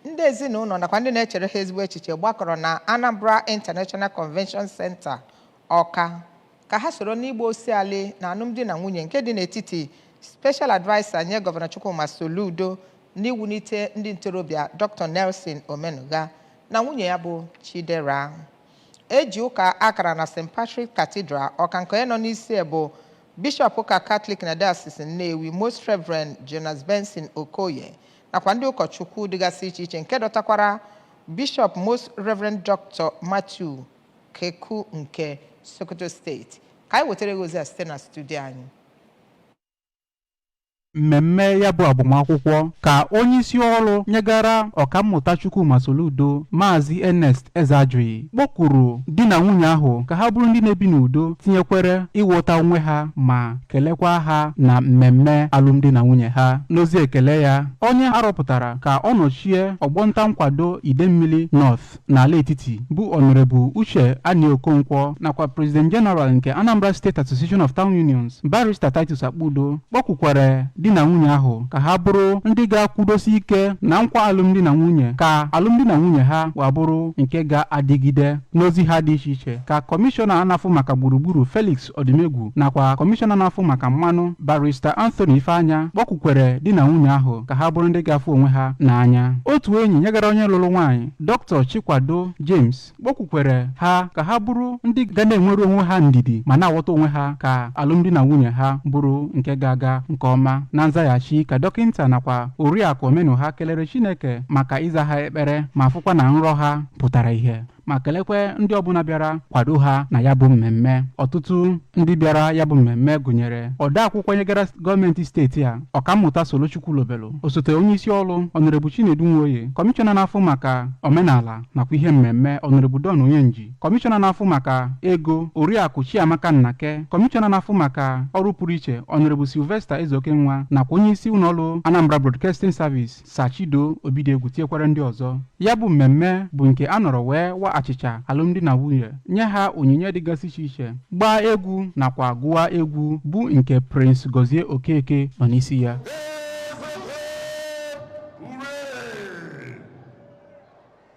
ndị ezinụlọ nakwa ndị na-echere ha ezigbo echiche gbakọrọ na Anambra International Convention Center Ọka ka ha soro n'igba osialị na alụmdi na nwunye nke dị n'etiti Special Advisor nye Gọvanọ Chukwuma Soludo n'iwulite ndị ntorobịa Dr. Nelson Omenugha na nwunye ya bụ Chidera. Eji ụka akara na St. Patrick Cathedral Ọka nke onye nọ n'isi bụ Bishop ụka Catholic na Diocese Nnewi Most Reverend Jonas Benson Okoye nakwa ndị ụkọchukwu dịgasị iche iche nke dọtakwara Bishop Most Reverend Dr. Matthew Keku nke Sokoto State. Ka anyị wetara ozi a site na studio anyị. Mmemme ya bụ agbamakwụkwọ ka onye isi ọrụ nyegara ọkammụta Chukwuma Soludo Maazị Ernest Ezeajụghị kpọkwuru di na nwunye ahụ ka ha bụrụ ndị na-ebi n'udo tinyekwere ịghọta onwe ha ma kelekwa ha na mmemme alụmdi na nwunye ha. N'ozi ekele ya, onye arọpụtara ka ọ nọchie ọgbọnta nkwado Idemmili North n'ala etiti bụ Honorable Uche Ani Okonkwo nakwa President General nke Anambra State Association of Town Unions Barrister Titus Akpudo kpọkwukwere di na nwunye ahụ ka ha bụrụ ndị ga-akwụdosi ike na nkwa alụmdi na nwunye ka alụmdi na nwunye ha bụrụ nke ga-adịgide. N'ozi ha dị iche iche ka kọmishọna na-afụ maka gburugburu Felix Odimegwu nakwa kọmishọna na-afụ maka mmanụ Barrister Anthony Ifeanya kpọkwukwere di na nwunye ahụ ka ha bụrụ ndị ga-afụ onwe ha n'anya. Otu enyi nyegara onye lụrụ nwaanyị Dr. Chikwado James kpọkwukwere ha ka ha bụrụ ndị ga na-enwere onwe ha ndidi ma na-aghọta onwe ha ka alụmdi na nwunye ha bụrụ nke ga-aga nke ọma. Na nzaghachi ka dọkịnta nakwa Oriakụ Omenugha kelere Chineke maka ịza ha ekpere ma fụkwa na nrọ ha pụtara ihe ma kelekwe ndị ọbụla bịara kwado ha na ya bụ mmemme. Ọtụtụ ndị bịara ya bụ mmemme gụnyere odeakwụkwọ nyegara gọọmenti steeti a ọkammụta Solochukwu Lobelo, osote onye isi ọrụ Honorable Chinedu Nwoye, kọmishọna na-afụ maka omenala nakwa ihe mmemme Honorable Don Onyenji, kọmishọna na-afụ maka ego Oriakụ Chiamaka Nnake, kọmishọna na-afụ maka ọrụ pụrụ iche Honorable Sylvester Ezeokenwa nakwa onye isi ụlọọrụ Anambra Broadcasting Service Sachido Obidegwu tiekwara ndị ọzọ. Ya bụ mmemme bụ nke a nọrọ wee achịcha alụmdi na nwunye, nye ha onyinye dịgasị iche iche, gbaa egwu nakwa gụwa egwu bụ nke Prince Gozie Okeke nọ n'isi ya.